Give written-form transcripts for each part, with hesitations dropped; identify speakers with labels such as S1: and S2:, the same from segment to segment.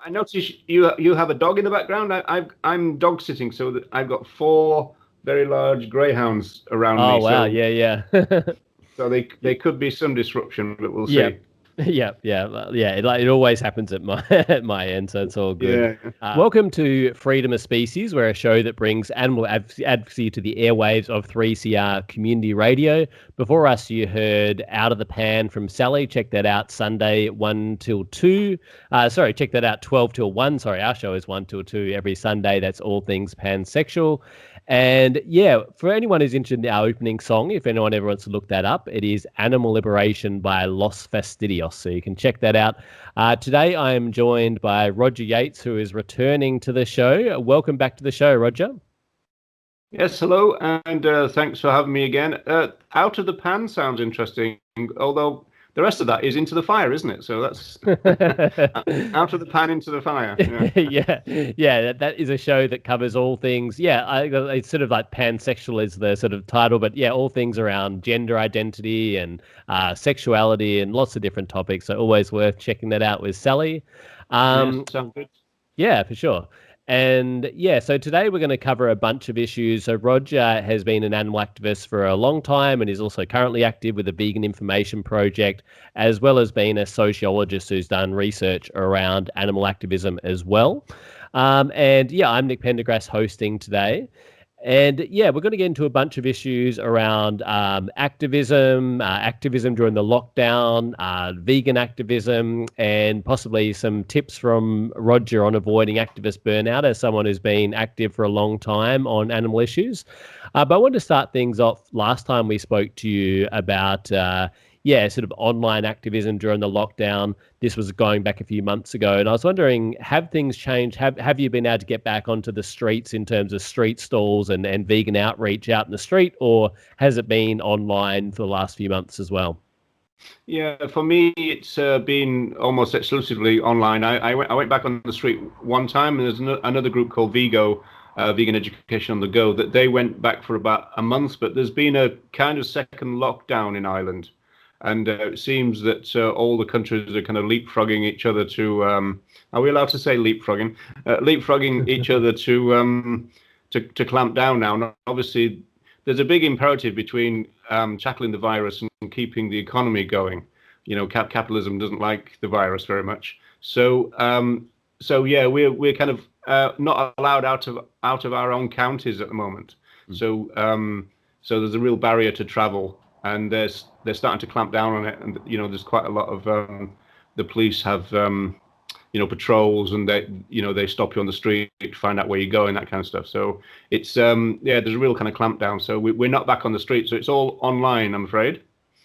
S1: I notice you have a dog in the background. I'm dog sitting, so that I've got four very large greyhounds around
S2: Oh
S1: me.
S2: wow,
S1: So
S2: yeah, yeah.
S1: so they could be some disruption, but we'll
S2: Yep.
S1: see.
S2: Yep. Yeah. Yeah. It always happens at my at my end, so it's all good.
S1: Yeah.
S2: Welcome to Freedom of Species. We're a show that brings animal advocacy to the airwaves of 3CR community radio. Before us, you heard Out of the Pan from Sally. Check that out Sunday 1 till 2. Check that out 12 till 1. Sorry, our show is 1 till 2 every Sunday. That's all things pansexual. And yeah, for anyone who's interested in our opening song, if anyone ever wants to look that up, it is Animal Liberation by Los Fastidios. So you can check that out. Today I am joined by Roger Yates, who is returning to the show. Welcome back to the show, Roger.
S1: Yes, hello, and thanks for having me again. Out of the pan sounds interesting, although the rest of that is into the fire, isn't it? So that's out of the pan into the fire. Yeah.
S2: Yeah, yeah, that is a show that covers all things. Yeah, it's sort of like pansexual is the sort of title, but yeah, all things around gender identity and sexuality and lots of different topics. So always worth checking that out with Sally.
S1: Yes, sounds good.
S2: Yeah, for sure. And yeah, so today we're going to cover a bunch of issues. So Roger has been an animal activist for a long time and is also currently active with the Vegan Information Project, as well as being a sociologist who's done research around animal activism as well. And yeah, I'm Nick Pendergrast hosting today. And yeah, we're going to get into a bunch of issues around activism during the lockdown, vegan activism, and possibly some tips from Roger on avoiding activist burnout as someone who's been active for a long time on animal issues. But I wanted to start things off last time we spoke to you about sort of online activism during the lockdown. This was going back a few months ago. And I was wondering, have things changed? Have you been able to get back onto the streets in terms of street stalls and vegan outreach out in the street, or has it been online for the last few months as well?
S1: Yeah, for me, it's been almost exclusively online. I went back on the street one time, and there's another group called Vigo, Vegan Education on the Go, that they went back for about a month, but there's been a kind of second lockdown in Ireland. And it seems that all the countries are kind of leapfrogging each other to. Are we allowed to say leapfrogging? Leapfrogging each other to clamp down now. And obviously, there's a big imperative between tackling the virus and keeping the economy going. You know, capitalism doesn't like the virus very much. So yeah, we're kind of not allowed out of our own counties at the moment. So there's a real barrier to travel. And they're starting to clamp down on it, and you know there's quite a lot of the police have patrols, and they stop you on the street to find out where you're going, that kind of stuff. So it's there's a real kind of clamp down. So we're not back on the street, so it's all online, I'm afraid.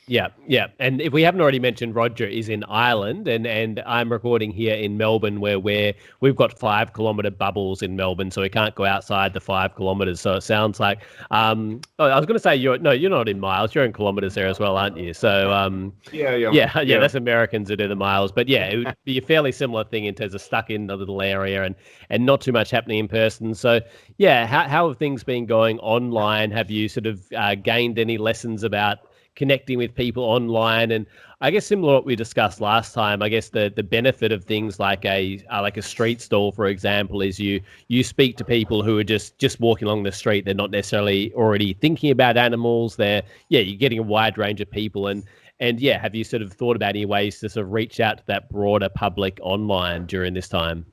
S2: Yeah, yeah. And if we haven't already mentioned, Roger is in Ireland, and I'm recording here in Melbourne, where we've got 5 kilometre bubbles in Melbourne, so we can't go outside the 5 kilometres. So it sounds like I was going to say you're not in miles, you're in kilometres there as well, aren't you? So yeah. That's Americans who do the miles, but yeah, it would be a fairly similar thing in terms of stuck in the little area and not too much happening in person. So yeah, how have things been going online? Have you sort of gained any lessons about connecting with people online? And I guess similar to what we discussed last time, I guess the benefit of things like a street stall, for example, is you speak to people who are just walking along the street. They're not necessarily already thinking about animals. You're getting a wide range of people. And yeah, have you sort of thought about any ways to sort of reach out to that broader public online during this time?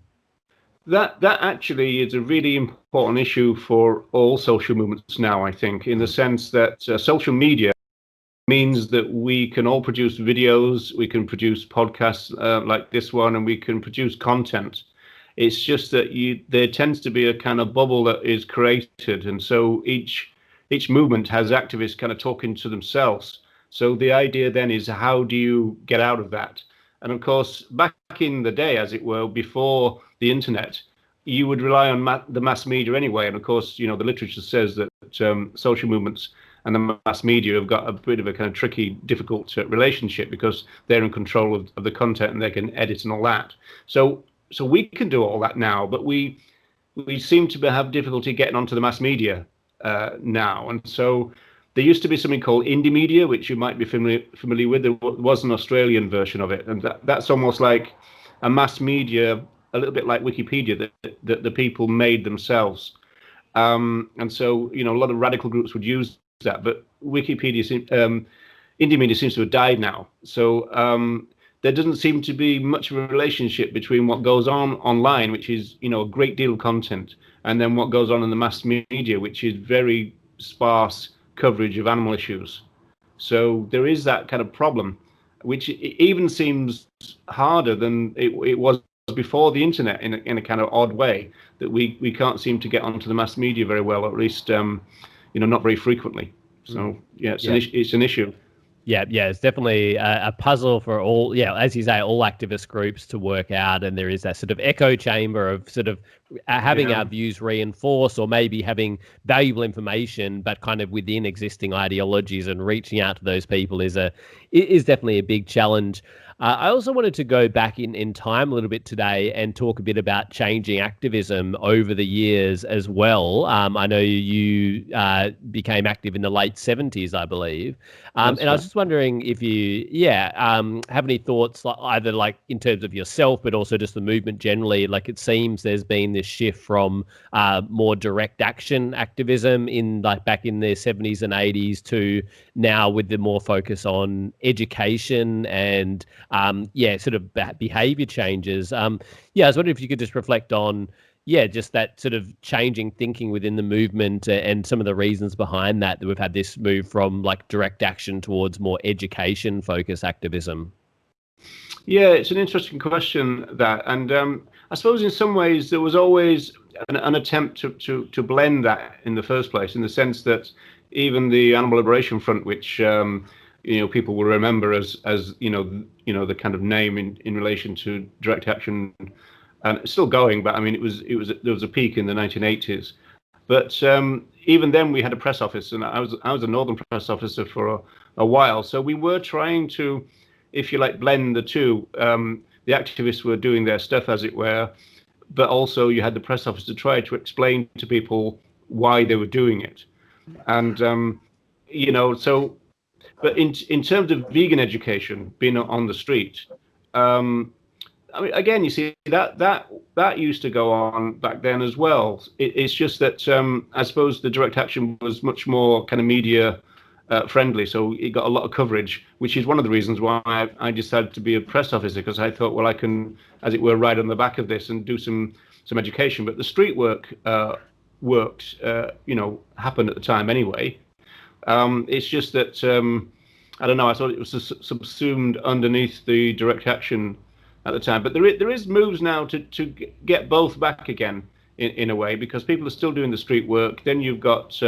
S1: That actually is a really important issue for all social movements now, I think, in the sense that social media means that we can all produce videos, we can produce podcasts like this one, and we can produce content. It's just that there tends to be a kind of bubble that is created, and so each movement has activists kind of talking to themselves. So the idea then is, how do you get out of that? And of course, back in the day, as it were, before the internet, you would rely on the mass media anyway. And of course, the literature says that social movements and the mass media have got a bit of a kind of tricky, difficult relationship, because they're in control of the content and they can edit and all that. So we can do all that now, but we seem to have difficulty getting onto the mass media now. And so there used to be something called indie media, which you might be familiar with. There was an Australian version of it, and that's almost like a mass media a little bit like Wikipedia that the people made themselves. And so, a lot of radical groups would use that, but Wikipedia, indie media seems to have died now. So there doesn't seem to be much of a relationship between what goes on online, which is, a great deal of content, and then what goes on in the mass media, which is very sparse coverage of animal issues. So there is that kind of problem, which even seems harder than it was before the internet in a kind of odd way, that we can't seem to get onto the mass media very well, or at least, not very frequently. So, it's an issue.
S2: Yeah, it's definitely a puzzle for all, as you say, all activist groups to work out. And there is that sort of echo chamber of sort of having our views reinforced, or maybe having valuable information, but kind of within existing ideologies, and reaching out to those people is definitely a big challenge. I also wanted to go back in time a little bit today and talk a bit about changing activism over the years as well. I know you became active in the late 70s, I believe. And I was just wondering if you, have any thoughts, either like in terms of yourself, but also just the movement generally. Like, it seems there's been this shift from more direct action activism back in the 70s and 80s to now with the more focus on education and sort of behavior changes. I was wondering if you could just reflect on, just that sort of changing thinking within the movement and some of the reasons behind that we've had this move from like direct action towards more education focused activism.
S1: Yeah, it's an interesting question, that. And I suppose in some ways there was always an attempt to blend that in the first place, in the sense that even the Animal Liberation Front, which people will remember as the kind of name in relation to direct action, and it's still going, but I mean there was a peak in the 1980s. But even then we had a press office, and I was a Northern press officer for a while, so we were trying to, if you like, blend the two. The activists were doing their stuff, as it were, but also you had the press office to try to explain to people why they were doing it. And but in terms of vegan education, being on the street, I mean, again, you see that used to go on back then as well. It's just that I suppose the direct action was much more kind of media friendly, so it got a lot of coverage, which is one of the reasons why I decided to be a press officer, because I thought, well, I can, as it were, ride on the back of this and do some education. But the street work happened at the time anyway. It's just that I don't know. I thought it was subsumed underneath the direct action at the time. But there is moves now to get both back again in a way, because people are still doing the street work. Then you've got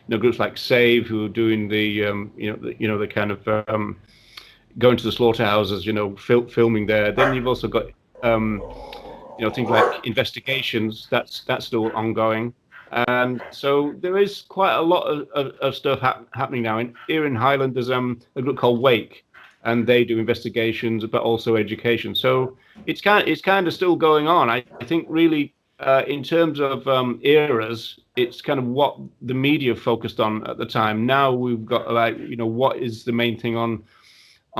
S1: groups like Save, who are doing the the kind of going to the slaughterhouses, filming there. Then you've also got things like investigations. That's still ongoing. And so there is quite a lot of stuff happening now. Here in Highland, there's a group called Wake, and they do investigations, but also education. So it's kind of still going on. I think really in terms of eras, it's kind of what the media focused on at the time. Now we've got what is the main thing on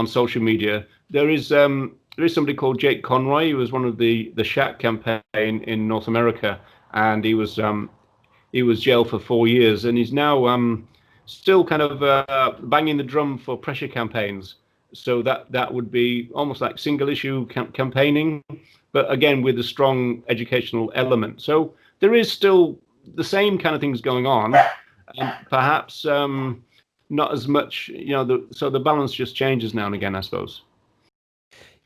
S1: social media. There is somebody called Jake Conroy, who was one of the Shack campaign in North America, and he was jailed for 4 years, and he's now still kind of banging the drum for pressure campaigns. So that would be almost like single issue campaigning, but again with a strong educational element. So there is still the same kind of things going on, and perhaps not as much. So the balance just changes now and again, I suppose.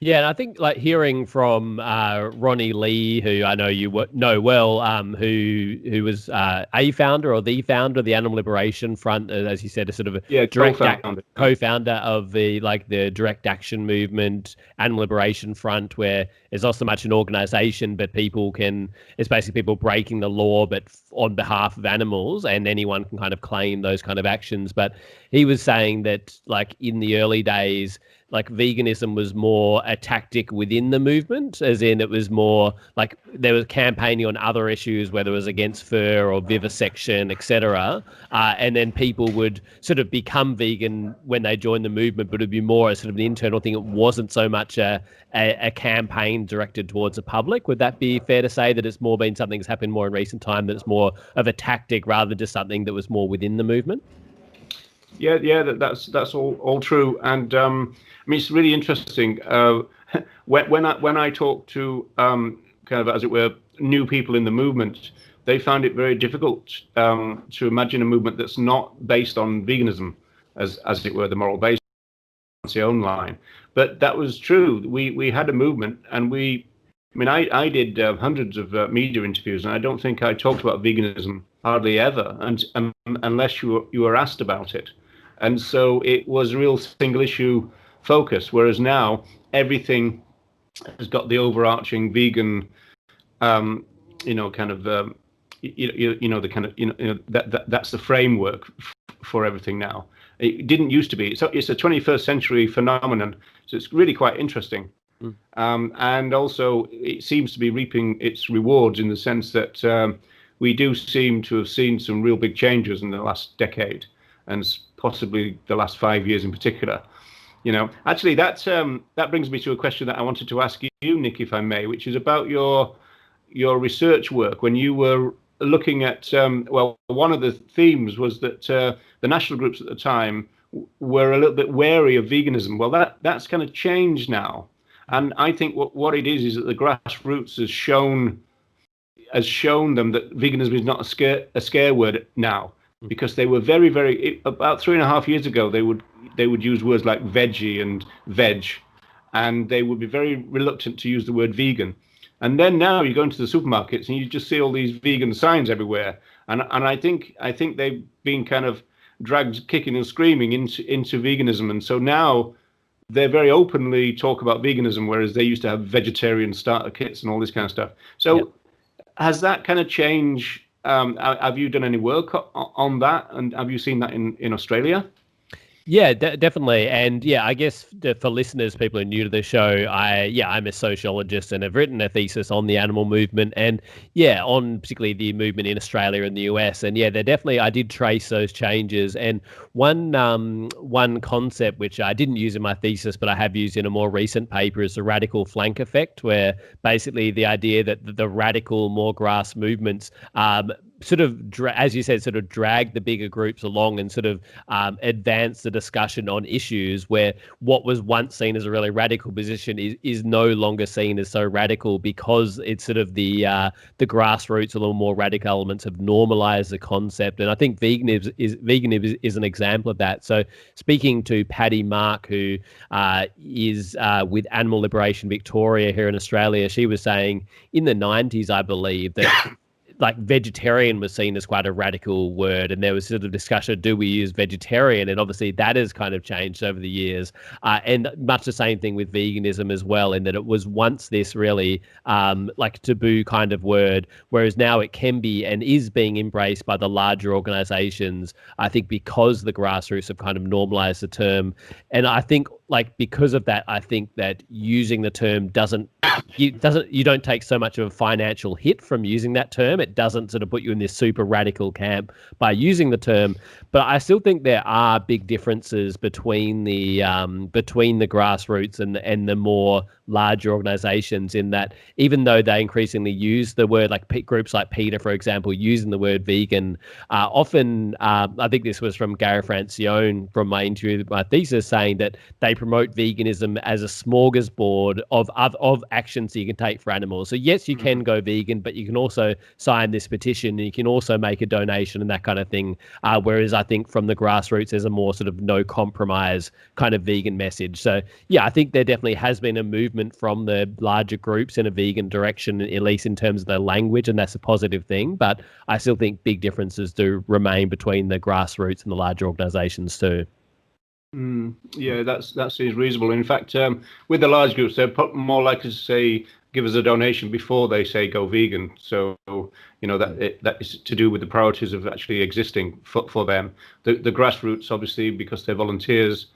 S2: Yeah, and I think like hearing from Ronnie Lee, who I know you know well, who was a founder or the founder of the Animal Liberation Front, as you said, a sort of a co-founder of the direct action movement, Animal Liberation Front, where it's not so much an organization, but it's basically people breaking the law, but on behalf of animals, and anyone can kind of claim those kind of actions. But he was saying that like in the early days, like veganism was more a tactic within the movement, as in it was more like there was campaigning on other issues, whether it was against fur or vivisection, etc. And then people would sort of become vegan when they joined the movement, but it'd be more a sort of an internal thing. It wasn't so much a campaign directed towards the public. Would that be fair to say, that it's more been something that's happened more in recent time, that it's more of a tactic rather than just something that was more within the movement?
S1: Yeah, that's all true, and I mean, it's really interesting. When I talk to kind of, as it were, new people in the movement, they found it very difficult to imagine a movement that's not based on veganism, as it were, the moral basis, the own line. But that was true. We had a movement, and I did hundreds of media interviews, and I don't think I talked about veganism hardly ever, and unless you were asked about it. And so it was a real single issue focus, whereas now everything has got the overarching vegan, kind of, the kind of, that's the framework for everything now. It didn't used to be. So it's a 21st century phenomenon. So it's really quite interesting. And also it seems to be reaping its rewards, in the sense that we do seem to have seen some real big changes in the last decade, and possibly the last 5 years in particular. Actually, that brings me to a question that I wanted to ask you, Nick, if I may, which is about your research work. When you were looking at, one of the themes was that the national groups at the time were a little bit wary of veganism. Well, that's kind of changed now, and I think what it is that the grassroots has shown them that veganism is not a scare word now. Because they were very, very, about 3.5 years ago, they would use words like veggie and veg, and they would be very reluctant to use the word vegan. And then now you go into the supermarkets and you just see all these vegan signs everywhere. And I think they've been kind of dragged kicking and screaming into veganism. And so now they very openly talk about veganism, whereas they used to have vegetarian starter kits and all this kind of stuff. So has that kind of changed? Have you done any work on that, and have you seen that in Australia?
S2: Yeah, definitely. And yeah, I guess for listeners, people who are new to the show, I'm a sociologist and have written a thesis on the animal movement, and on particularly the movement in Australia and the US. And I did trace those changes. And one concept which I didn't use in my thesis, but I have used in a more recent paper, is the radical flank effect, where basically the idea that the radical, more grass movements sort of, as you said, sort of drag the bigger groups along and sort of advance the discussion on issues where what was once seen as a really radical position is no longer seen as so radical, because it's sort of the grassroots, a little more radical elements have normalized the concept. And I think veganism is an example of that. So speaking to Paddy Mark, who is with Animal Liberation Victoria here in Australia, she was saying in the 90s, I believe, that like vegetarian was seen as quite a radical word, and there was sort of discussion, do we use vegetarian? And obviously that has kind of changed over the years, and much the same thing with veganism as well, in that it was once this really like taboo kind of word, whereas now it can be and is being embraced by the larger organizations, I think, because the grassroots have kind of normalized the term. And I think, like, because of that, I think that using the term you don't take so much of a financial hit from using that term. It doesn't sort of put you in this super radical camp by using the term. But I still think there are big differences between the grassroots and the more larger organizations, in that even though they increasingly use the word, like groups like PETA, for example, using the word vegan, often, I think this was from Gary Francione from my interview with my thesis, saying that they promote veganism as a smorgasbord of actions that you can take for animals. So yes, you can go vegan, but you can also sign this petition, and you can also make a donation and that kind of thing. Whereas I think from the grassroots, there's a more sort of no compromise kind of vegan message. So yeah, I think there definitely has been a movement from the larger groups in a vegan direction, at least in terms of the language, and that's a positive thing. But I still think big differences do remain between the grassroots and the larger organizations too.
S1: Yeah, that seems reasonable. In fact, with the large groups, they're more likely to say, give us a donation before they say go vegan. So, that is to do with the priorities of actually existing for them. The grassroots, obviously, because they're volunteers,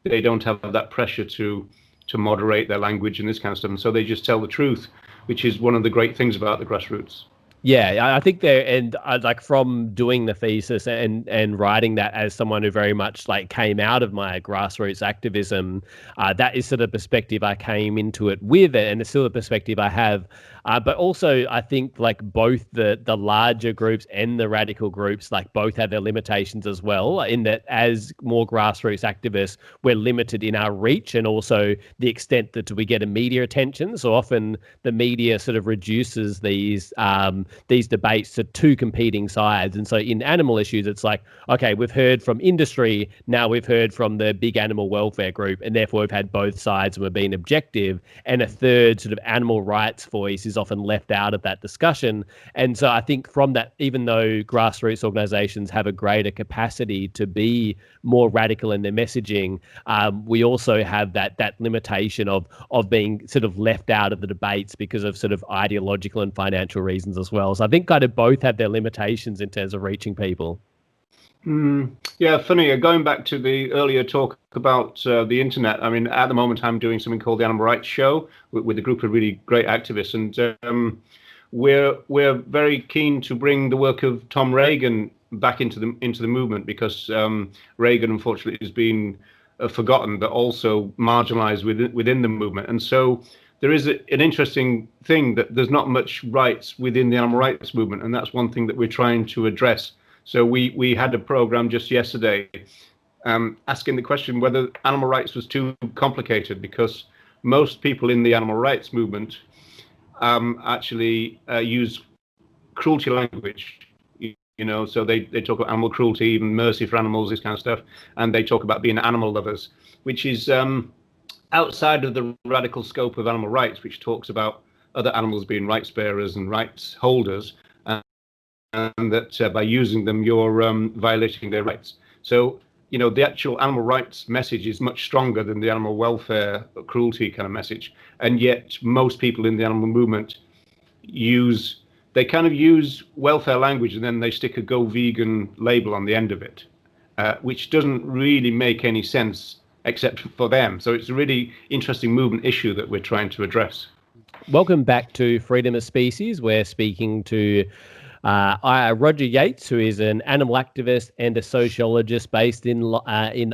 S1: they don't have that pressure to moderate their language and this kind of stuff, and so they just tell the truth, which is one of the great things about the grassroots.
S2: Yeah, I think there, and like from doing the thesis and writing that as someone who very much like came out of my grassroots activism, that is sort of perspective I came into it with, and it's still the perspective I have. But also, I think like both the larger groups and the radical groups, like both have their limitations as well. In that, as more grassroots activists, we're limited in our reach and also the extent that we get a media attention. So often the media sort of reduces these debates to two competing sides. And so in animal issues, it's like, okay, we've heard from industry, now we've heard from the big animal welfare group, and therefore we've had both sides and we're being objective. And a third sort of animal rights voice is often left out of that discussion. And so I think from that, even though grassroots organizations have a greater capacity to be more radical in their messaging, we also have that limitation of being sort of left out of the debates because of sort of ideological and financial reasons as well. So I think kind of both have their limitations in terms of reaching people.
S1: Yeah, funny. Going back to the earlier talk about the internet, I mean, at the moment I'm doing something called the Animal Rights Show with a group of really great activists, and we're very keen to bring the work of Tom Regan back into the movement, because Regan unfortunately has been forgotten, but also marginalized within the movement. And so there is an interesting thing that there's not much rights within the animal rights movement, and that's one thing that we're trying to address. So we had a program just yesterday asking the question whether animal rights was too complicated, because most people in the animal rights movement actually use cruelty language. So they talk about animal cruelty, even mercy for animals, this kind of stuff, and they talk about being animal lovers, which is outside of the radical scope of animal rights, which talks about other animals being rights bearers and rights holders, and that by using them you're violating their rights. So the actual animal rights message is much stronger than the animal welfare cruelty kind of message, and yet most people in the animal movement use welfare language, and then they stick a Go Vegan label on the end of it, which doesn't really make any sense except for them. So it's a really interesting movement issue that we're trying to address.
S2: Welcome back to Freedom of Species. We're speaking to Roger Yates, who is an animal activist and a sociologist based in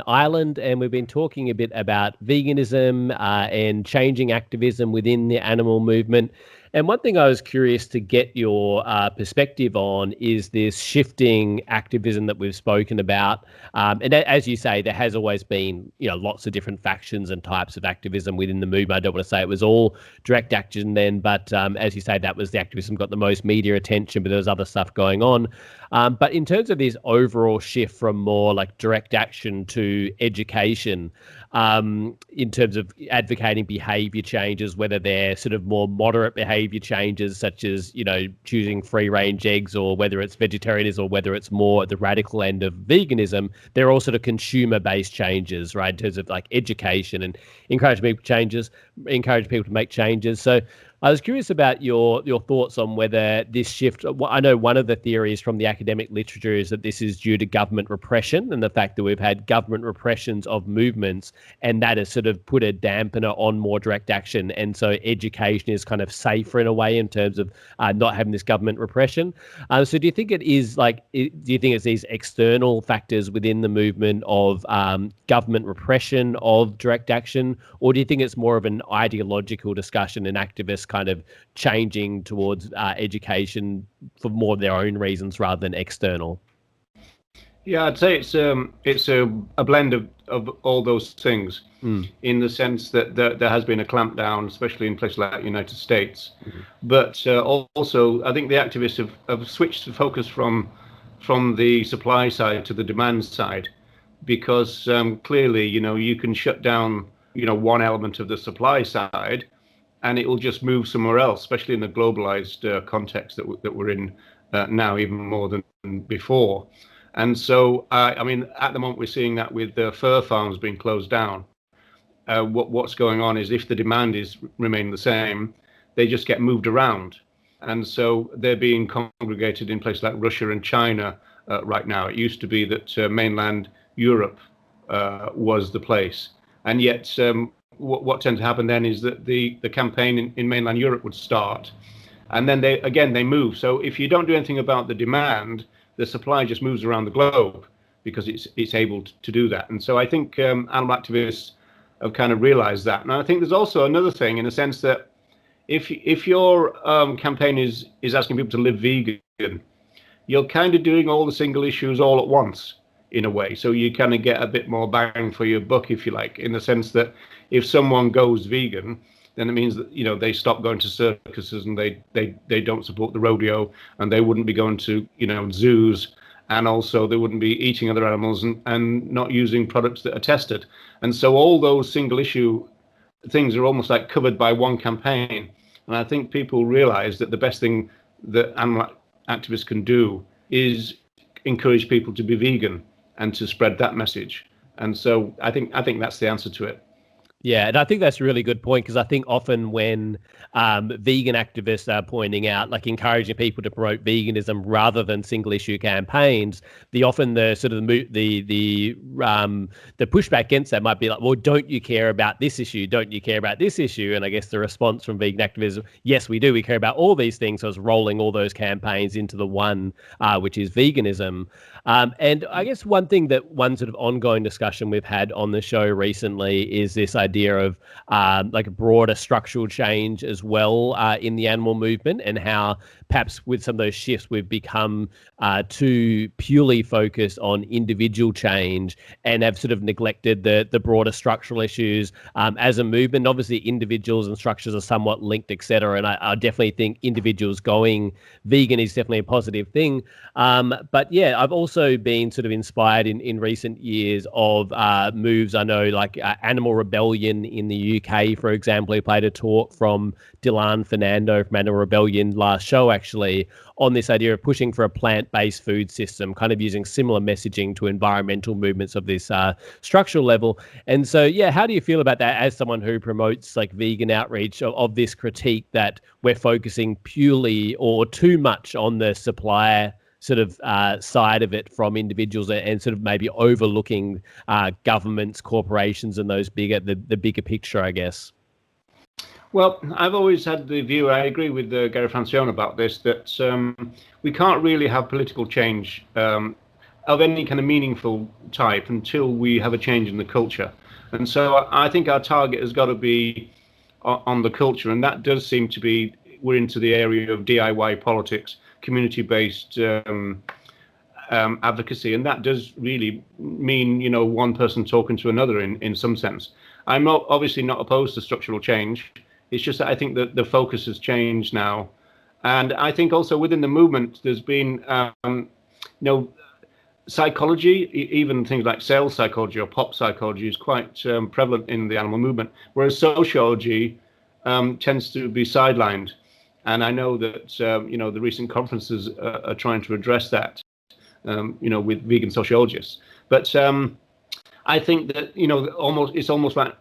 S2: Ireland, and we've been talking a bit about veganism and changing activism within the animal movement. And one thing I was curious to get your perspective on is this shifting activism that we've spoken about. And as you say, there has always been, lots of different factions and types of activism within the movement. I don't want to say it was all direct action then, but as you say, that was the activism got the most media attention, but there was other stuff going on. But in terms of this overall shift from more like direct action to education, in terms of advocating behavior changes, whether they're sort of more moderate behavior changes, such as, choosing free range eggs, or whether it's vegetarianism, or whether it's more at the radical end of veganism, they're all sort of consumer based changes, right? In terms of like education and encourage people to make changes. So I was curious about your thoughts on whether this shift. I know one of the theories from the academic literature is that this is due to government repression, and the fact that we've had government repressions of movements, and that has sort of put a dampener on more direct action. And so education is kind of safer in a way in terms of not having this government repression. So do you think do you think it's these external factors within the movement of government repression of direct action, or do you think it's more of an ideological discussion and activists kind of changing towards education for more of their own reasons rather than external?
S1: Yeah, I'd say it's a blend of all those things, in the sense that there has been a clampdown, especially in places like the United States. But also, I think the activists have switched the focus from the supply side to the demand side, because clearly, you can shut down, one element of the supply side, and it will just move somewhere else, especially in the globalized context that we're in now, even more than before. And so, I mean, at the moment, we're seeing that with the fur farms being closed down. What's going on is, if the demand remain the same, they just get moved around. And so they're being congregated in places like Russia and China right now. It used to be that mainland Europe was the place. And yet what tends to happen then is that the campaign in mainland Europe would start, and then they move. So if you don't do anything about the demand, the supply just moves around the globe because it's able to do that. And so I think animal activists have kind of realized that. And I think there's also another thing, in a sense that if your campaign is asking people to live vegan, you're kind of doing all the single issues all at once, in a way. So you kind of get a bit more bang for your buck, if you like, in the sense that if someone goes vegan, then it means that, you know, they stop going to circuses, and they don't support the rodeo, and they wouldn't be going to, you know, zoos, and also they wouldn't be eating other animals and not using products that are tested. And so all those single issue things are almost like covered by one campaign. And I think people realize that the best thing that animal activists can do is encourage people to be vegan and to spread that message. And so I think that's the answer to it.
S2: Yeah, and I think that's a really good point, because I think often when vegan activists are pointing out, like encouraging people to promote veganism rather than single issue campaigns, the sort of the pushback against that might be like, well, don't you care about this issue? Don't you care about this issue? And I guess the response from vegan activism, yes, we do. We care about all these things. So it's rolling all those campaigns into the one, which is veganism. And I guess one sort of ongoing discussion we've had on the show recently is this idea of like a broader structural change as well in the animal movement, and how perhaps with some of those shifts we've become too purely focused on individual change and have sort of neglected the broader structural issues as a movement. Obviously, individuals and structures are somewhat linked, etc. And I definitely think individuals going vegan is definitely a positive thing. But yeah, I've also been sort of inspired in recent years of moves. I know, like Animal Rebellion in the UK, for example. He played a talk from Dylan Fernando from Animal Rebellion last show, actually, on this idea of pushing for a plant-based food system, kind of using similar messaging to environmental movements of this structural level. And so, yeah, how do you feel about that as someone who promotes like vegan outreach, of this critique that we're focusing purely or too much on the supplier sort of side of it from individuals, and sort of maybe overlooking governments, corporations, and those the bigger picture, I guess?
S1: Well, I've always had the view, I agree with Gary Francione about this, that we can't really have political change of any kind of meaningful type until we have a change in the culture. And so I think our target has got to be on the culture, and that does seem to be, we're into the area of DIY politics, community-based advocacy, and that does really mean, you know, one person talking to another in some sense. I'm obviously not opposed to structural change. It's just that I think that the focus has changed now, and I think also within the movement there's been, you know, psychology, even things like sales psychology or pop psychology, is quite prevalent in the animal movement, whereas sociology tends to be sidelined. And I know that, you know, the recent conferences are trying to address that, you know, with vegan sociologists. But I think that, you know, it's almost like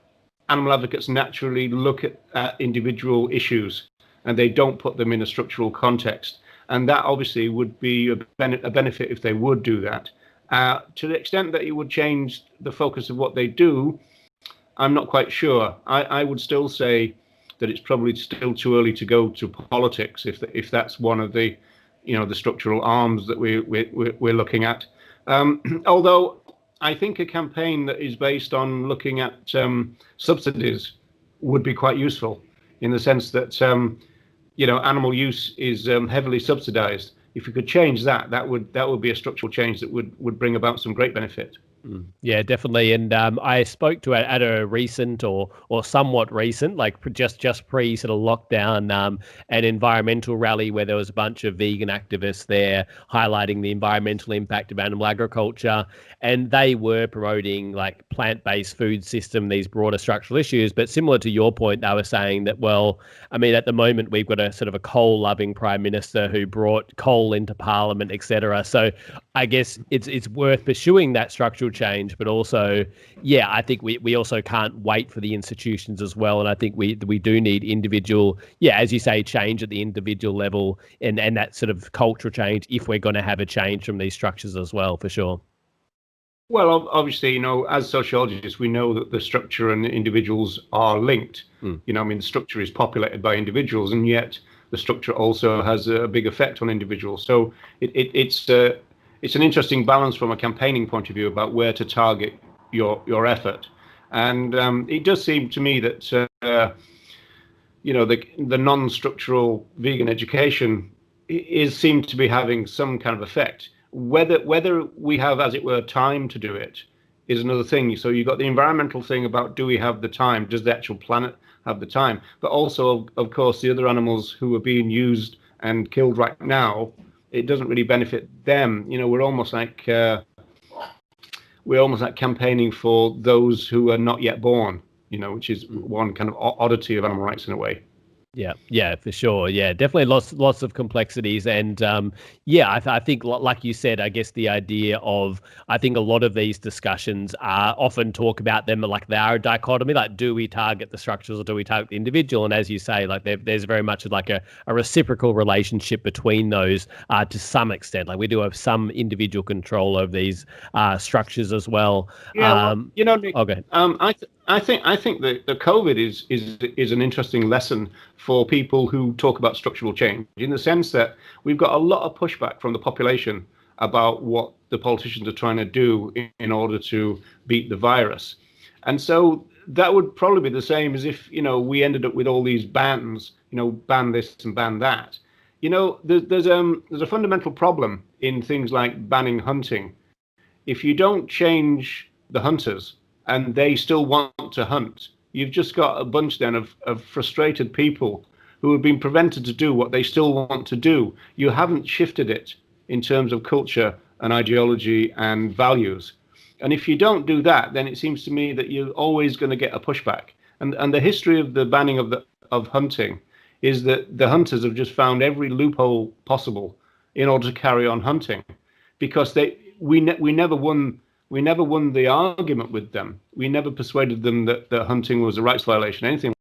S1: animal advocates naturally look at individual issues, and they don't put them in a structural context. And that obviously would be a benefit if they would do that. To the extent that it would change the focus of what they do, I'm not quite sure. I would still say that it's probably still too early to go to politics if that's one of the, you know, the structural arms that we're looking at. Although I think a campaign that is based on looking at subsidies would be quite useful, in the sense that you know, animal use is heavily subsidized. If we could change that, that would be a structural change that would bring about some great benefit.
S2: Yeah, definitely. And I spoke to at a recent or somewhat recent, like just pre sort of lockdown, an environmental rally where there was a bunch of vegan activists there highlighting the environmental impact of animal agriculture. And they were promoting like plant-based food system, these broader structural issues. But similar to your point, they were saying that, well, I mean, at the moment, we've got a sort of a coal-loving prime minister who brought coal into parliament, etc. So I guess it's worth pursuing that structural change, but also, yeah, I think we also can't wait for the institutions as well. And I think we do need individual, yeah, as you say, change at the individual level, and that sort of cultural change if we're going to have a change from these structures as well, for sure.
S1: Well, obviously, as sociologists, we know that the structure and the individuals are linked. I mean, the structure is populated by individuals, and yet the structure also has a big effect on individuals. So it's an interesting balance from a campaigning point of view about where to target your effort. And it does seem to me that the non-structural vegan education seems to be having some kind of effect. Whether we have, as it were, time to do it is another thing. So you've got the environmental thing about, do we have the time? Does the actual planet have the time? But also, of course, the other animals who are being used and killed right now, it doesn't really benefit them. We're almost like campaigning for those who are not yet born, which is one kind of oddity of animal rights in a way.
S2: Yeah, for sure. Yeah, definitely lots of complexities. And I think, like you said, I guess the idea of, I think a lot of these discussions often talk about them like they are a dichotomy, like, do we target the structures or do we target the individual? And as you say, like there's very much like a reciprocal relationship between those to some extent. Like we do have some individual control over these structures as well.
S1: Yeah, Nick,
S2: okay.
S1: I think that the COVID is an interesting lesson for people who talk about structural change, in the sense that we've got a lot of pushback from the population about what the politicians are trying to do in order to beat the virus. And so that would probably be the same as if, we ended up with all these bans, ban this and ban that. There's a fundamental problem in things like banning hunting. If you don't change the hunters and they still want to hunt, you've just got a bunch then of frustrated people who have been prevented to do what they still want to do. You haven't shifted it in terms of culture and ideology and values. And if you don't do that, then it seems to me that you're always going to get a pushback. And the history of the banning of hunting is that the hunters have just found every loophole possible in order to carry on hunting, because we never won the argument with them. We never persuaded them that hunting was a rights violation, anything,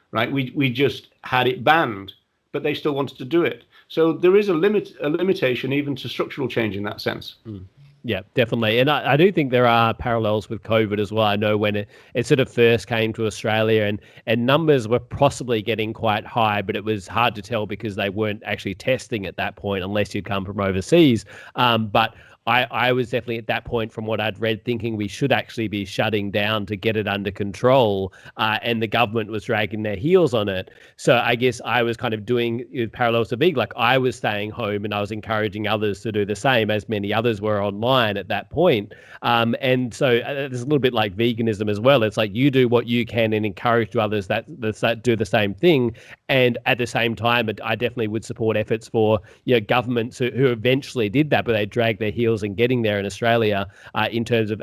S1: right? We just had it banned, but they still wanted to do it. So there is a limitation even to structural change in that sense.
S2: Yeah, definitely. And I do think there are parallels with COVID as well. I know when it sort of first came to Australia and numbers were possibly getting quite high, but it was hard to tell because they weren't actually testing at that point unless you'd come from overseas. But I was definitely at that point, from what I'd read, thinking we should actually be shutting down to get it under control, and the government was dragging their heels on it. So I guess I was kind of doing parallels to Big, like I was staying home and I was encouraging others to do the same, as many others were online at that point. And so it's a little bit like veganism as well. It's like you do what you can and encourage others that do the same thing. And at the same time, I definitely would support efforts for governments who eventually did that, but they dragged their heels and getting there in Australia in terms of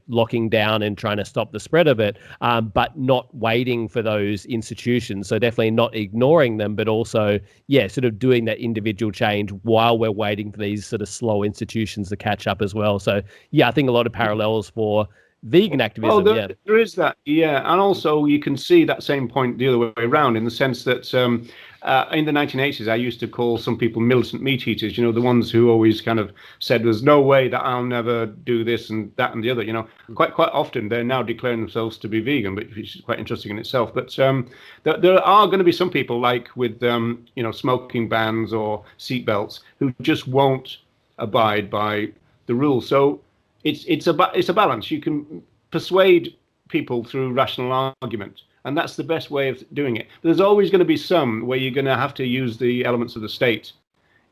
S2: locking down and trying to stop the spread of it, but not waiting for those institutions. So definitely not ignoring them, but also sort of doing that individual change while we're waiting for these sort of slow institutions to catch up as well. So I think a lot of parallels for vegan activism.
S1: There is that, and also you can see that same point the other way around, in the sense that in the 1980s, I used to call some people militant meat eaters, the ones who always kind of said, there's no way that I'll never do this and that and the other. Quite often they're now declaring themselves to be vegan, which is quite interesting in itself. But there are going to be some people, like with smoking bans or seatbelts, who just won't abide by the rules. So it's a balance. You can persuade people through rational argument, and that's the best way of doing it. But there's always going to be some where you're going to have to use the elements of the state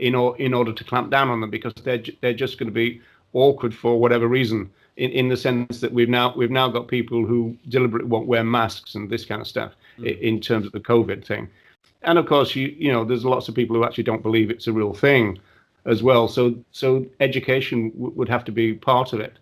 S1: in order to clamp down on them, because they're just going to be awkward for whatever reason. In the sense that we've now got people who deliberately won't wear masks and this kind of stuff in terms of the COVID thing. And of course, there's lots of people who actually don't believe it's a real thing as well. So education would have to be part of it.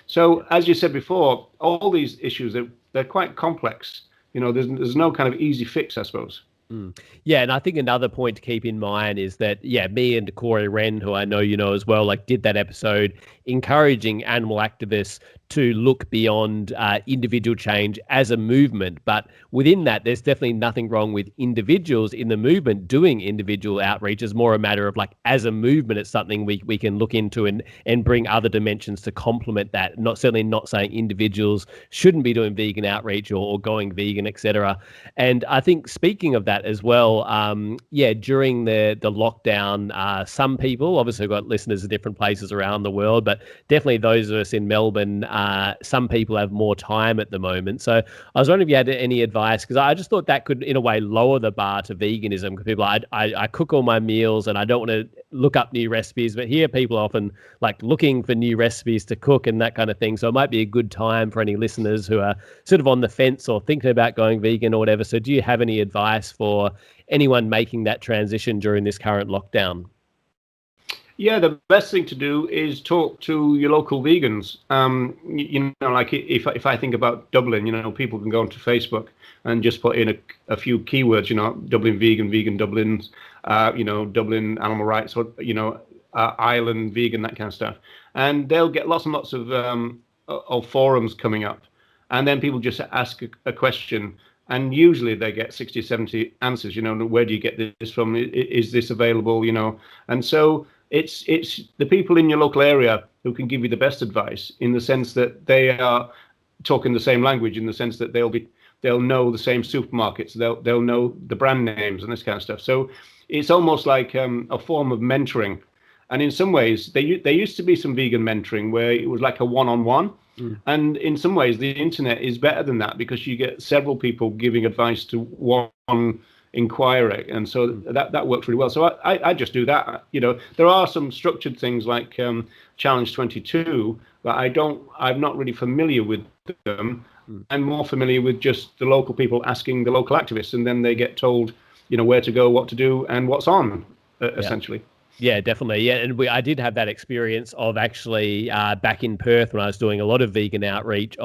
S1: So as you said before, all these issues, they're quite complex. There's no kind of easy fix, I suppose.
S2: Mm. Yeah, and I think another point to keep in mind is that, yeah, me and Corey Wren, who I know you know as well, like did that episode encouraging animal activists to look beyond individual change as a movement. But within that, there's definitely nothing wrong with individuals in the movement doing individual outreach. It's more a matter of like, as a movement, it's something we can look into and bring other dimensions to complement that. Certainly not saying individuals shouldn't be doing vegan outreach or going vegan, etc. And I think speaking of that as well, during the lockdown, some people, obviously we've got listeners in different places around the world, but definitely those of us in Melbourne, some people have more time at the moment. So I was wondering if you had any advice, because I just thought that could, in a way, lower the bar to veganism. Because people, I cook all my meals and I don't want to look up new recipes, but here people are often like looking for new recipes to cook and that kind of thing. So it might be a good time for any listeners who are sort of on the fence or thinking about going vegan or whatever. So do you have any advice for anyone making that transition during this current lockdown?
S1: Yeah, the best thing to do is talk to your local vegans. Like if I think about Dublin, people can go onto Facebook and just put in a few keywords, Dublin vegan, vegan Dublin, Dublin animal rights, or, Ireland vegan, that kind of stuff. And they'll get lots and lots of forums coming up. And then people just ask a question. And usually they get 60, 70 answers, where do you get this from? Is this available, And so it's the people in your local area who can give you the best advice, in the sense that they are talking the same language, in the sense that they'll know the same supermarkets, they'll know the brand names and this kind of stuff. So it's almost like a form of mentoring. And in some ways, there used to be some vegan mentoring where it was like a one-on-one. And in some ways, the internet is better than that, because you get several people giving advice to one inquiry, and so that works really well. So I just do that. There are some structured things like Challenge 22, but I'm not really familiar with them. I'm more familiar with just the local people asking the local activists, and then they get told, where to go, what to do, and what's on, essentially.
S2: Yeah, definitely. Yeah, and I did have that experience of actually back in Perth when I was doing a lot of vegan outreach.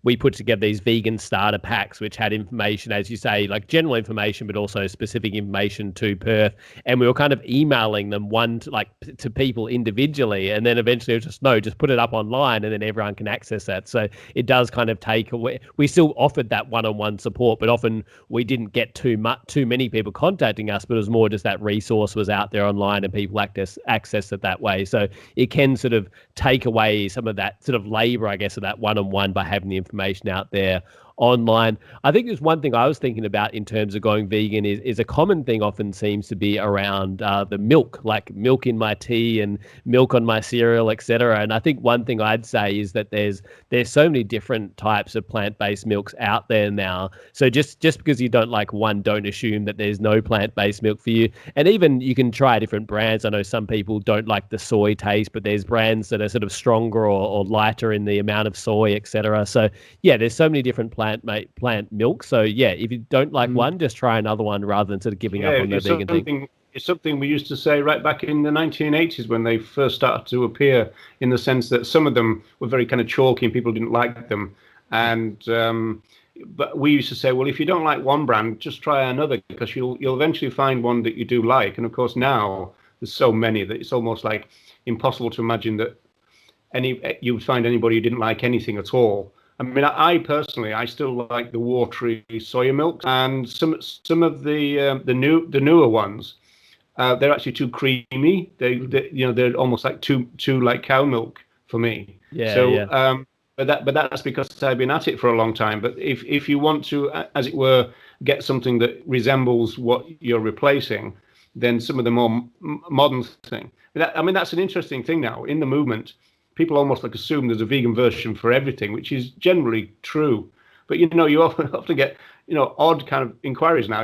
S2: We put together these vegan starter packs, which had information, as you say, like general information, but also specific information to Perth. And we were kind of emailing them to people individually, and then eventually it was just put it up online, and then everyone can access that. So it does kind of take away. We still offered that one-on-one support, but often we didn't get too many people contacting us. But it was more just that resource was out there online, and people access it that way. So it can sort of take away some of that sort of labor, I guess, of that one-on-one by having the information out there online. I think there's one thing I was thinking about in terms of going vegan is a common thing often seems to be around the milk, like milk in my tea and milk on my cereal, etc. And I think one thing I'd say is that there's so many different types of plant-based milks out there now. So just because you don't like one, don't assume that there's no plant-based milk for you. And even you can try different brands. I know some people don't like the soy taste, but there's brands that are sort of stronger or lighter in the amount of soy, etc. So yeah, there's so many different plant milk. So yeah, if you don't like one, just try another one rather than sort of giving up on the vegan thing.
S1: It's something we used to say right back in the 1980s when they first started to appear, in the sense that some of them were very kind of chalky and people didn't like them. And but we used to say, well, if you don't like one brand, just try another, because you'll eventually find one that you do like. And of course now there's so many that it's almost like impossible to imagine that you would find anybody who didn't like anything at all. I mean, I personally, I still like the watery soya milk, and some of the newer ones. They're actually too creamy. They're almost like too like cow milk for me.
S2: Yeah.
S1: So,
S2: yeah.
S1: But that's because I've been at it for a long time. But if you want to, as it were, get something that resembles what you're replacing, then some of the more modern thing. That's an interesting thing now in the movement. People almost like assume there's a vegan version for everything, which is generally true. But you often get odd kind of inquiries now.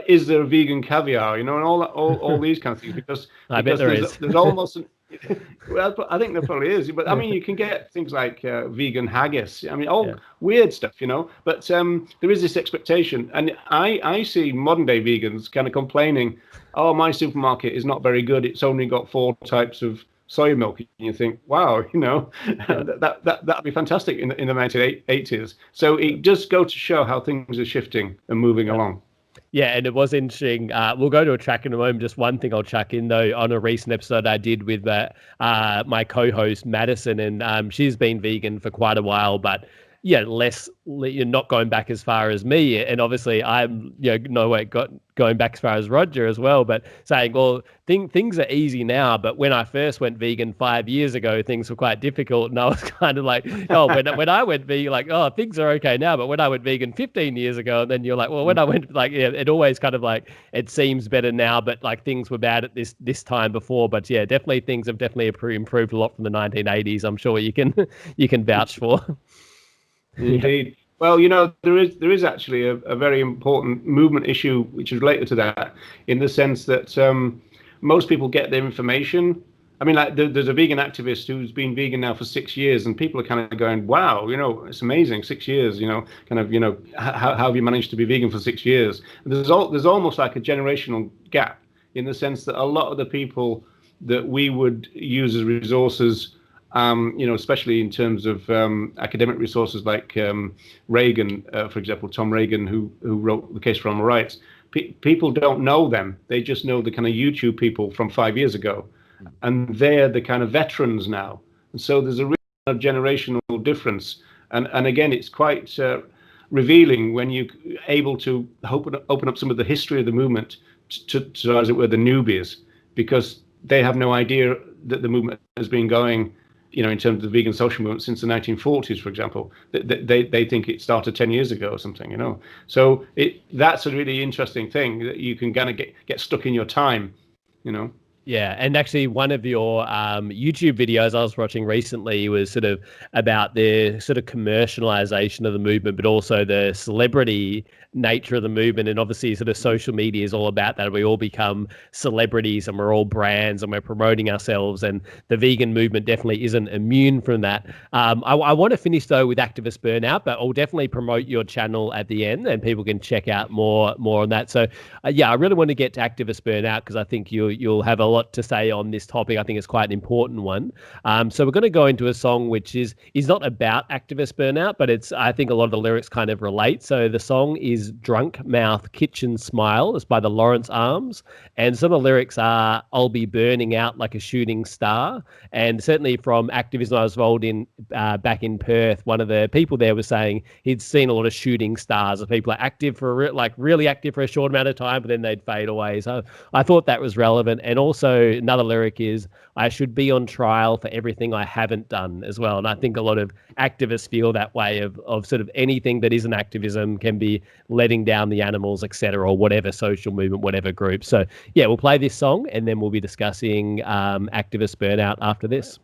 S1: Is there a vegan caviar? And all these kind of things, because
S2: I bet there is.
S1: There's almost well, I think there probably is. But I mean, you can get things like vegan haggis. I mean, weird stuff, But there is this expectation, and I see modern day vegans kind of complaining, "Oh, my supermarket is not very good. It's only got 4 types of soy milk," and you think, wow, that'd be fantastic in the 1980s. So it does go to show how things are shifting and moving along.
S2: Yeah, and it was interesting. We'll go to a track in a moment. Just one thing I'll chuck in, though, on a recent episode I did with my co-host, Madison, and she's been vegan for quite a while, but yeah, you're not going back as far as me. And obviously I'm, no way going back as far as Roger as well, but saying, well, things are easy now, but when I first went vegan 5 years ago, things were quite difficult. And I was kind of like, oh, when I went vegan, like, oh, things are okay now. But when I went vegan 15 years ago, and then you're like, well, when I went, like, yeah, it always kind of like, it seems better now, but like things were bad at this time before. But yeah, definitely things have definitely improved a lot from the 1980s. I'm sure you can vouch for.
S1: Indeed. Yep. Well, there is actually a very important movement issue which is related to that, in the sense that most people get their information. I mean, like there's a vegan activist who's been vegan now for 6 years, and people are kind of going, "Wow, it's amazing, 6 years. How have you managed to be vegan for 6 years?" And there's almost like a generational gap, in the sense that a lot of the people that we would use as resources, especially in terms of academic resources like Regan, for example, Tom Regan, who wrote The Case for Animal Rights. People don't know them. They just know the kind of YouTube people from 5 years ago, and they're the kind of veterans now. And so there's a real generational difference. And again, it's quite revealing when you're able to open up some of the history of the movement to, as it were, the newbies, because they have no idea that the movement has been going, in terms of the vegan social movement, since the 1940s, for example. They think it started 10 years ago or something, So that's a really interesting thing, that you can kind of get stuck in your time,
S2: Yeah, and actually one of your YouTube videos I was watching recently was sort of about the sort of commercialization of the movement, but also the celebrity nature of the movement. And obviously sort of social media is all about that. We all become celebrities and we're all brands and we're promoting ourselves, and the vegan movement definitely isn't immune from that. I want to finish though with Activist Burnout, but I'll definitely promote your channel at the end and people can check out more on that. So I really want to get to Activist Burnout because I think you'll have a lot to say on this topic. I think it's quite an important one. So we're going to go into a song which is not about activist burnout, but I think a lot of the lyrics kind of relate. So the song is Drunk Mouth Kitchen Smile. It's by the Lawrence Arms, and some of the lyrics are, "I'll be burning out like a shooting star." And certainly from Activism I was involved in back in Perth, one of the people there was saying he'd seen a lot of shooting stars of people are active for really active for a short amount of time, but then they'd fade away. So I thought that was relevant. And also another lyric is, "I should be on trial for everything I haven't done," as well. And I think a lot of activists feel that way of sort of anything that isn't activism can be letting down the animals, etc., or whatever social movement, whatever group. So yeah, we'll play this song and then we'll be discussing activist burnout after this.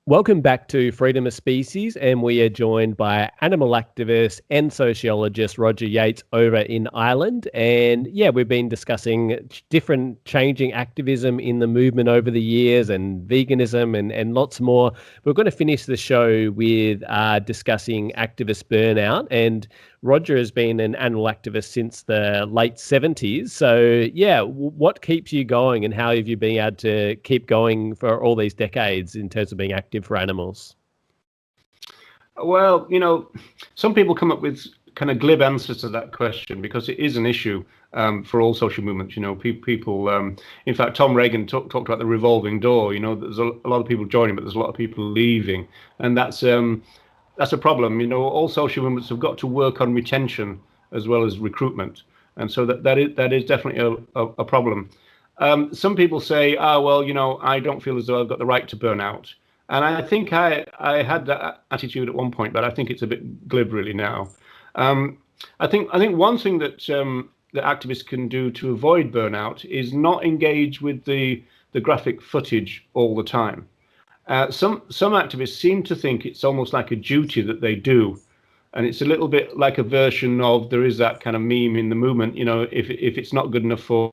S2: Welcome back to Freedom of Species, and we are joined by animal activist and sociologist Roger Yates over in Ireland. And yeah, we've been discussing different changing activism in the movement over the years and veganism and lots more. We're going to finish the show with discussing activist burnout. And Roger has been an animal activist since the late 70s. So yeah, what keeps you going and how have you been able to keep going for all these decades in terms of being active for animals?
S1: Well, some people come up with kind of glib answers to that question because it is an issue for all social movements. People, in fact, Tom Regan talked about the revolving door. There's a lot of people joining, but there's a lot of people leaving. And that's a problem. All social movements have got to work on retention as well as recruitment, and so that is definitely a problem. Some people say, I don't feel as though I've got the right to burn out, and I think I had that attitude at one point, but I think it's a bit glib really now. I think one thing that activists can do to avoid burnout is not engage with the graphic footage all the time. Some activists seem to think it's almost like a duty that they do, and it's a little bit like a version of, there is that kind of meme in the movement, if it's not good enough for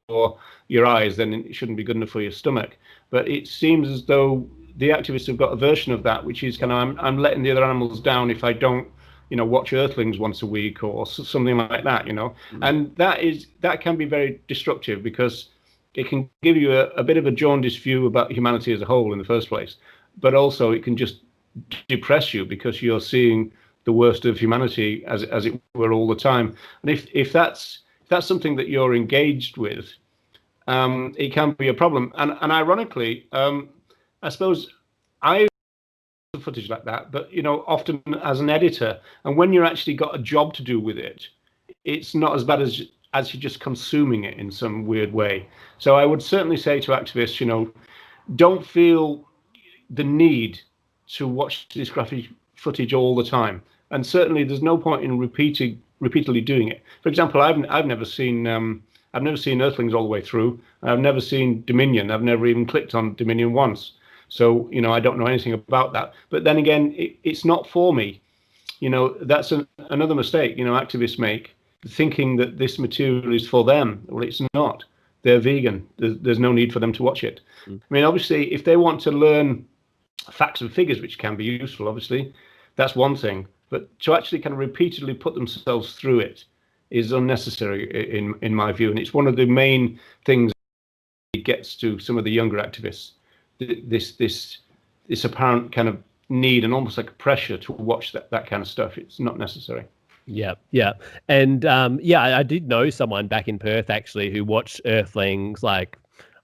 S1: your eyes, then it shouldn't be good enough for your stomach. But it seems as though the activists have got a version of that, which is kind of, I'm letting the other animals down if I don't watch Earthlings once a week or something like that, and that can be very destructive because it can give you a bit of a jaundiced view about humanity as a whole in the first place. But also it can just depress you because you're seeing the worst of humanity as it were all the time. And if that's that's something that you're engaged with, it can be a problem. And ironically, I suppose I footage like that, but often as an editor, and when you're actually got a job to do with it, it's not as bad as you're just consuming it in some weird way. So I would certainly say to activists, don't feel the need to watch this graphic footage all the time. And certainly there's no point in repeatedly doing it. For example, I've never seen Earthlings all the way through. I've never seen Dominion. I've never even clicked on Dominion once. So, I don't know anything about that. But then again, it's not for me. That's another mistake, activists make, thinking that this material is for them. Well, it's not. They're vegan. There's no need for them to watch it. I mean, obviously, if they want to learn facts and figures, which can be useful, obviously, that's one thing. But to actually kind of repeatedly put themselves through it is unnecessary in my view. And it's one of the main things that gets to some of the younger activists. This apparent kind of need and almost like a pressure to watch that kind of stuff. It's not necessary.
S2: Yeah. And I did know someone back in Perth actually who watched Earthlings like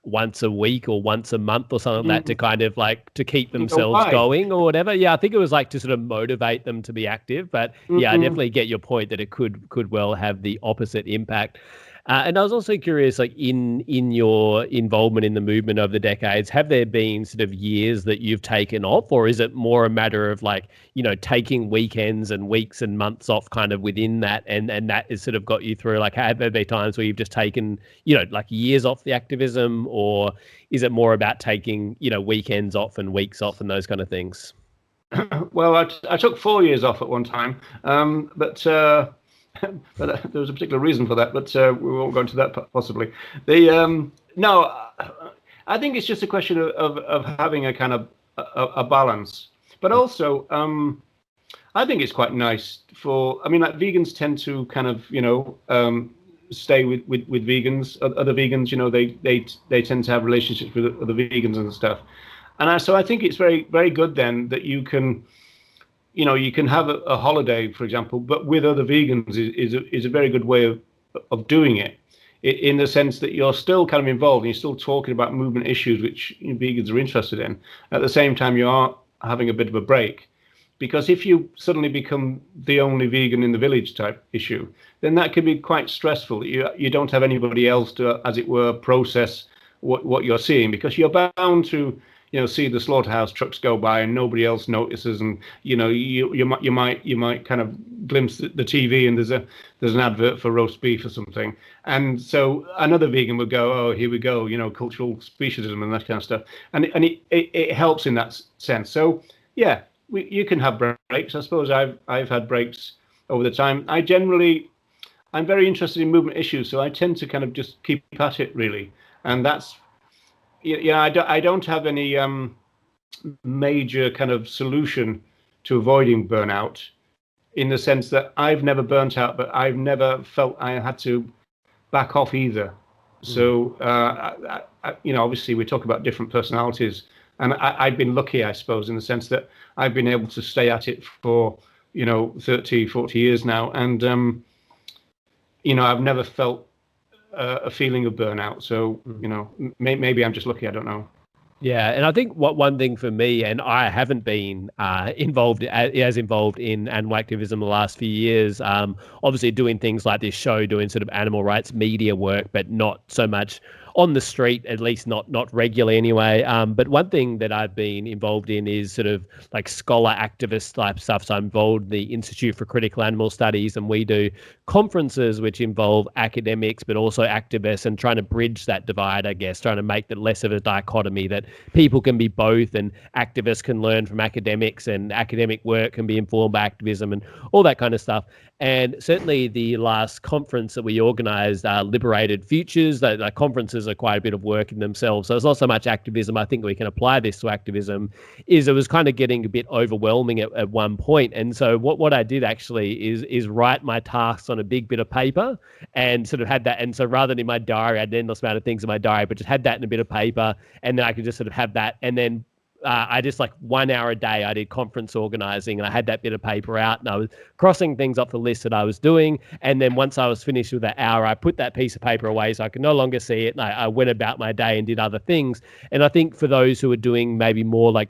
S2: once a week or once a month or something like that to kind of like to keep themselves going or whatever. Yeah, I think it was like to sort of motivate them to be active. But yeah, I definitely get your point that it could well have the opposite impact. And I was also curious, like in your involvement in the movement over the decades, have there been sort of years that you've taken off, or is it more a matter of like, taking weekends and weeks and months off kind of within that, and that has sort of got you through? Like, have there been times where you've just taken, like years off the activism, or is it more about taking, weekends off and weeks off and those kind of things?
S1: Well, I took 4 years off at one time, but there was a particular reason for that, but we won't go into that possibly. No, I think it's just a question of having a kind of a balance, but also I think it's quite nice like vegans tend to kind of stay with vegans, other vegans, they tend to have relationships with other vegans and stuff, and so I think it's very, very good then that you can. You can have a holiday, for example, but with other vegans is a very good way of doing it, in the sense that you're still kind of involved and you're still talking about movement issues which vegans are interested in. At the same time, you are having a bit of a break, because if you suddenly become the only vegan in the village type issue, then that can be quite stressful. You don't have anybody else to, as it were, process what you're seeing, because you're bound to see the slaughterhouse trucks go by and nobody else notices, and you might kind of glimpse the TV and there's an advert for roast beef or something, and so another vegan would go, oh, here we go, cultural speciesism and that kind of stuff, and it helps in that sense. So yeah, you can have breaks. I suppose I've had breaks over the time. I'm very interested in movement issues, so I tend to kind of just keep at it really, and that's. Yeah, I don't have any major kind of solution to avoiding burnout, in the sense that I've never burnt out, but I've never felt I had to back off either. So, obviously we talk about different personalities, and I've been lucky, I suppose, in the sense that I've been able to stay at it for, 30, 40 years now. And, I've never felt a feeling of burnout. So, maybe I'm just lucky. I don't know.
S2: Yeah, and I think one thing for me, and I haven't been involved in animal activism the last few years, obviously doing things like this show, doing sort of animal rights media work, but not so much on the street, at least not regularly anyway. But one thing that I've been involved in is sort of like scholar activist type stuff. So I'm involved in the Institute for Critical Animal Studies, and we do conferences which involve academics but also activists, and trying to bridge that divide, I guess, trying to make that less of a dichotomy, that people can be both, and activists can learn from academics, and academic work can be informed by activism, and all that kind of stuff. And certainly the last conference that we organised, Liberated Futures, that conferences are quite a bit of work in themselves. So it's not so much activism. I think we can apply this to activism. It was kind of getting a bit overwhelming at one point. And so what I did actually is write my tasks on a big bit of paper, and sort of had that. And so rather than in my diary, I had an endless amount of things in my diary, but just had that in a bit of paper, and then I could just sort of have that, and then I just like 1 hour a day, I did conference organizing, and I had that bit of paper out, and I was crossing things off the list that I was doing. And then once I was finished with that hour, I put that piece of paper away so I could no longer see it. And I went about my day and did other things. And I think for those who are doing maybe more like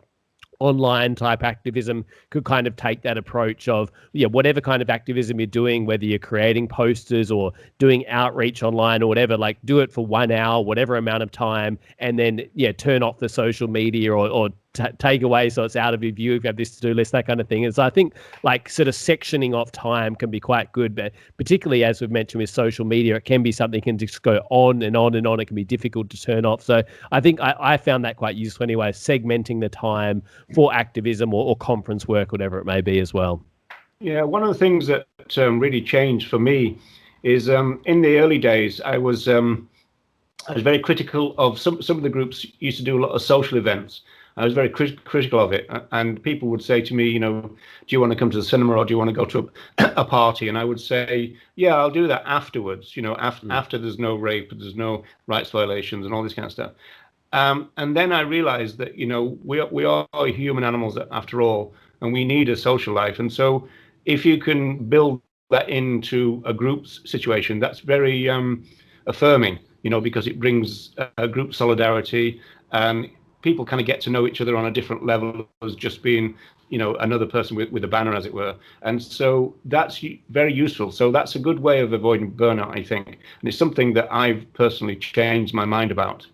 S2: online type activism, could kind of take that approach of, whatever kind of activism you're doing, whether you're creating posters or doing outreach online or whatever, like do it for 1 hour, whatever amount of time, and then turn off the social media or take away so it's out of your view if you have this to-do list, that kind of thing. And so I think like sort of sectioning off time can be quite good, but particularly as we've mentioned with social media, it can be something that can just go on and on and on. It can be difficult to turn off. So I think I found that quite useful anyway, segmenting the time for activism or conference work, whatever it may be as well.
S1: Yeah, one of the things that really changed for me is in the early days, I was very critical of some of the groups used to do a lot of social events. I was very critical of it, and people would say to me, do you want to come to the cinema or do you want to go to a party? And I would say, yeah, I'll do that afterwards. After there's no rape, there's no rights violations, and all this kind of stuff. And then I realized that we are human animals after all, and we need a social life. And so, if you can build that into a group situation, that's very affirming. Because it brings group solidarity, and people kind of get to know each other on a different level as just being, another person with a banner, as it were. And so that's very useful. So that's a good way of avoiding burnout, I think. And it's something that I've personally changed my mind about.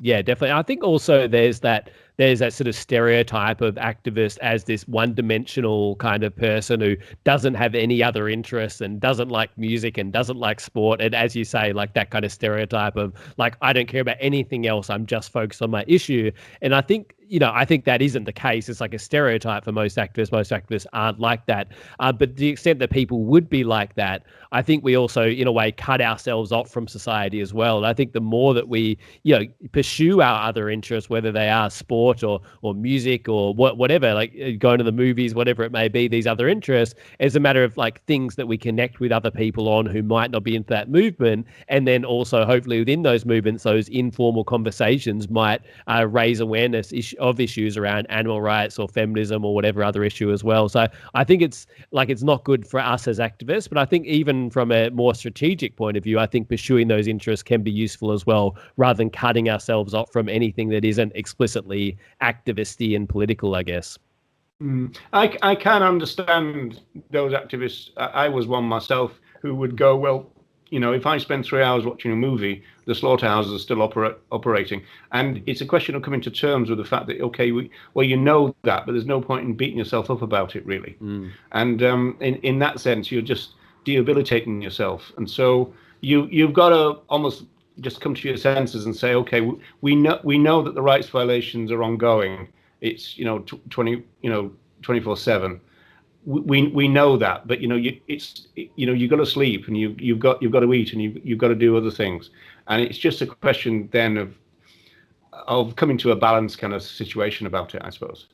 S2: Yeah, definitely. I think also there's that sort of stereotype of activist as this one-dimensional kind of person who doesn't have any other interests and doesn't like music and doesn't like sport. And as you say, like that kind of stereotype of like, I don't care about anything else. I'm just focused on my issue. And I think, I think that isn't the case. It's like a stereotype for most activists. Most activists aren't like that. But to the extent that people would be like that, I think we also, in a way, cut ourselves off from society as well. And I think the more that we, pursue our other interests, whether they are sport or music or whatever, like going to the movies, whatever it may be, these other interests, it's a matter of like things that we connect with other people on who might not be into that movement. And then also hopefully within those movements, those informal conversations might raise awareness of issues around animal rights or feminism or whatever other issue as well. So I think it's not good for us as activists, but I think even from a more strategic point of view, I think pursuing those interests can be useful as well, rather than cutting ourselves off from anything that isn't explicitly activisty and political, I guess.
S1: I can understand those activists. I was one myself who would go, well, if I spend 3 hours watching a movie, the slaughterhouses are still operating. And it's a question of coming to terms with the fact that, okay, that, but there's no point in beating yourself up about it, really. And in that sense, you're just debilitating yourself. And so you've got to almost just come to your senses and say, okay, we know that the rights violations are ongoing. It's 24/7. We know that, but you've got to sleep and you've got to eat and you've got to do other things, and it's just a question then of coming to a balanced kind of situation about it, I suppose.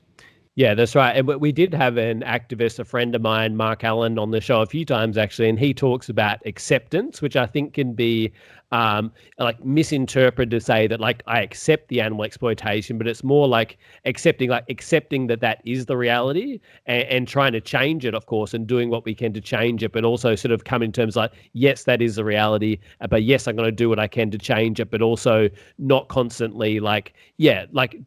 S2: Yeah, that's right. And we did have an activist, a friend of mine, Mark Allen, on the show a few times actually, and he talks about acceptance, which I think can be like misinterpreted to say that like I accept the animal exploitation, but it's more like accepting that is the reality and trying to change it, of course, and doing what we can to change it, but also sort of come in terms like, yes, that is the reality, but yes, I'm going to do what I can to change it, but also not constantly like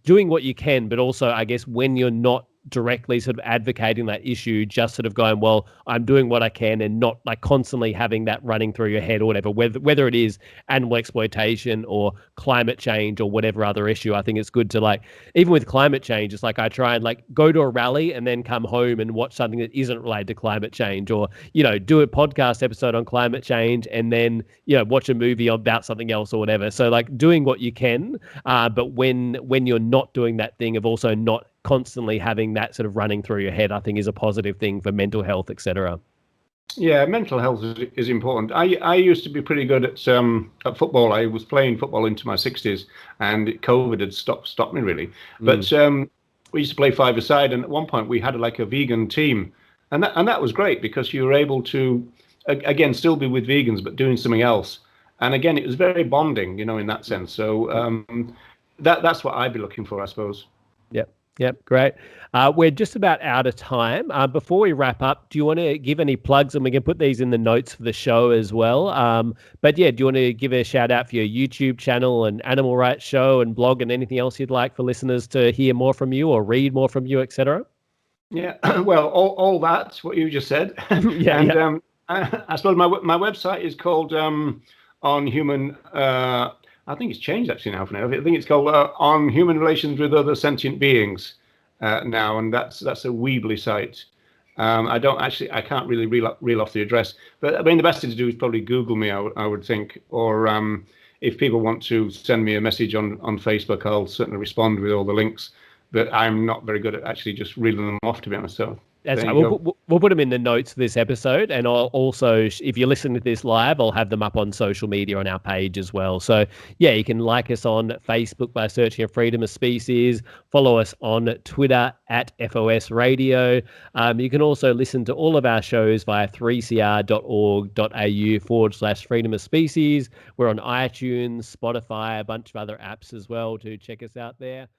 S2: doing what you can, but also I guess when you're not directly sort of advocating that issue, just sort of going, well, I'm doing what I can, and not like constantly having that running through your head or whatever, whether it is animal exploitation or climate change or whatever other issue. I think it's good to like, even with climate change, it's like I try and like go to a rally and then come home and watch something that isn't related to climate change, or, do a podcast episode on climate change and then, watch a movie about something else or whatever. So like doing what you can, but when you're not doing that thing of also not constantly having that sort of running through your head, I think is a positive thing for mental health, etc.
S1: Yeah, mental health is important. I used to be pretty good at football. I was playing football into my 60s, and COVID had stopped me really. But we used to play five-a-side, and at one point we had like a vegan team, and that was great because you were able to again still be with vegans but doing something else. And again, it was very bonding, in that sense. So that's what I'd be looking for, I suppose.
S2: Yep. Yep, great. We're just about out of time. Before we wrap up, do you want to give any plugs? And we can put these in the notes for the show as well. But yeah, do you want to give a shout out for your YouTube channel and animal rights show and blog and anything else you'd like for listeners to hear more from you or read more from you, etc.?
S1: Yeah, well, all that's what you just said.
S2: Yeah,
S1: and
S2: yeah.
S1: I suppose my website is called On Human. I think it's changed actually now. For now, I think it's called On Human Relations with Other Sentient Beings now, and that's a Weebly site. I can't really reel off the address, but I mean the best thing to do is probably Google me. I would think, or if people want to send me a message on Facebook, I'll certainly respond with all the links. But I'm not very good at actually just reeling them off, to be honest. So
S2: That's
S1: there
S2: right.
S1: you go.
S2: We'll put them in the notes for this episode. And I'll also, if you're listening to this live, I'll have them up on social media on our page as well. So, yeah, you can like us on Facebook by searching for Freedom of Species. Follow us on Twitter at FOS Radio. You can also listen to all of our shows via 3cr.org.au/freedom of species. We're on iTunes, Spotify, a bunch of other apps as well to check us out there.